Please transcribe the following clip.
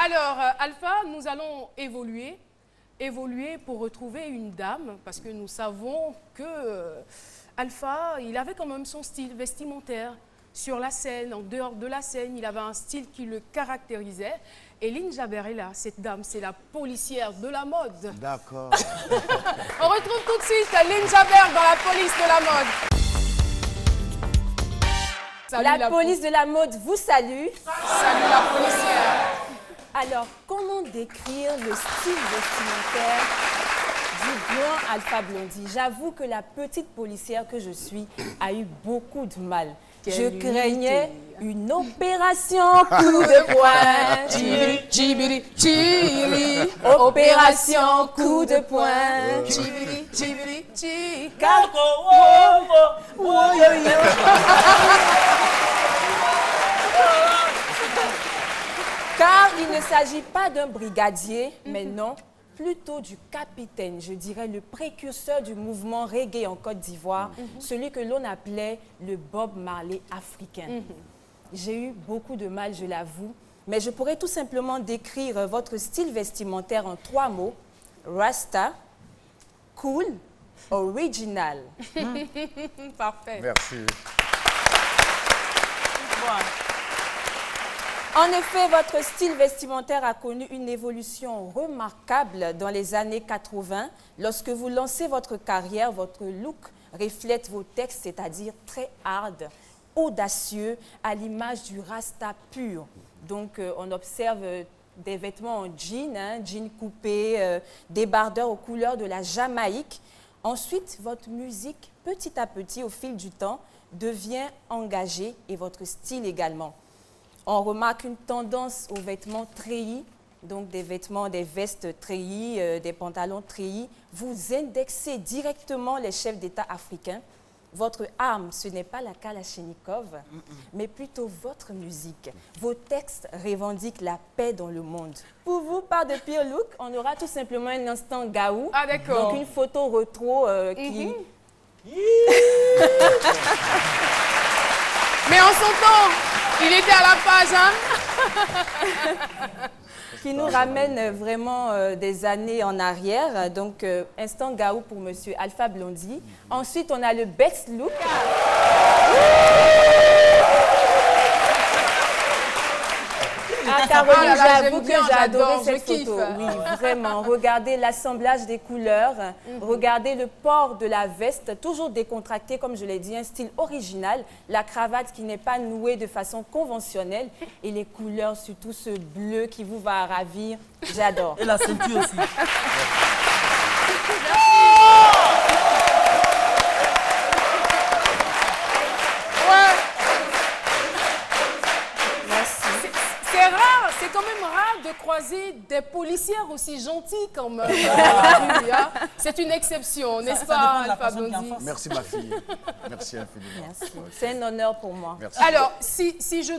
Alors, Alpha, nous allons évoluer pour retrouver une dame, parce que nous savons que Alpha, il avait quand même son style vestimentaire sur la scène, en dehors de la scène, il avait un style qui le caractérisait. Et Lynn Jaber est là, cette dame, c'est la policière de la mode. D'accord. On retrouve tout de suite Lynn Jaber dans la police de la mode. Salut, la police de la mode vous salue. Salut la policière. Alors, comment décrire le style vestimentaire du grand Alpha Blondy? J'avoue que la petite policière que je suis a eu beaucoup de mal. Je craignais une opération coup de poing. Chibiri, chibiri. Opération coup de poing. Chibiri, chibiri, chibiri. Car il ne s'agit pas d'un brigadier, mais non, plutôt du capitaine, je dirais le précurseur du mouvement reggae en Côte d'Ivoire, celui que l'on appelait le Bob Marley africain. J'ai eu beaucoup de mal, je l'avoue, mais je pourrais tout simplement décrire votre style vestimentaire en 3 mots. Rasta, cool, original. Parfait. Merci. En effet, votre style vestimentaire a connu une évolution remarquable dans les années 80. Lorsque vous lancez votre carrière, votre look reflète vos textes, c'est-à-dire très hard, audacieux, à l'image du rasta pur. Donc, on observe des vêtements en jean, jean coupé, débardeurs aux couleurs de la Jamaïque. Ensuite, votre musique, petit à petit, au fil du temps, devient engagée et votre style également. On remarque une tendance aux vêtements treillis, donc des vêtements, des vestes treillis, des pantalons treillis. Vous indexez directement les chefs d'État africains. Votre arme, ce n'est pas la Kalachnikov, mais plutôt votre musique. Vos textes revendiquent la paix dans le monde. Pour vous, par de pire look, on aura tout simplement un instant Gaou. Ah d'accord. Donc une photo rétro qui... Mais en son temps, il était à la page, hein? qui nous ramène vraiment des années en arrière. Donc, instant Gaou pour Monsieur Alpha Blondy. Ensuite, on a le best look. Ah, Caroline, j'avoue que j'ai adoré cette photo. Oui, vraiment. Regardez l'assemblage des couleurs, regardez le port de la veste, toujours décontracté, comme je l'ai dit, un style original. La cravate qui n'est pas nouée de façon conventionnelle et les couleurs, surtout ce bleu qui vous va ravir. J'adore. Et la ceinture aussi. C'est rare, c'est quand même rare de croiser des policières aussi gentilles quand même. C'est une exception, n'est-ce pas, Alpha Blondy? Merci ma fille. Merci infiniment. Merci. C'est un honneur pour moi. Merci. Alors, si je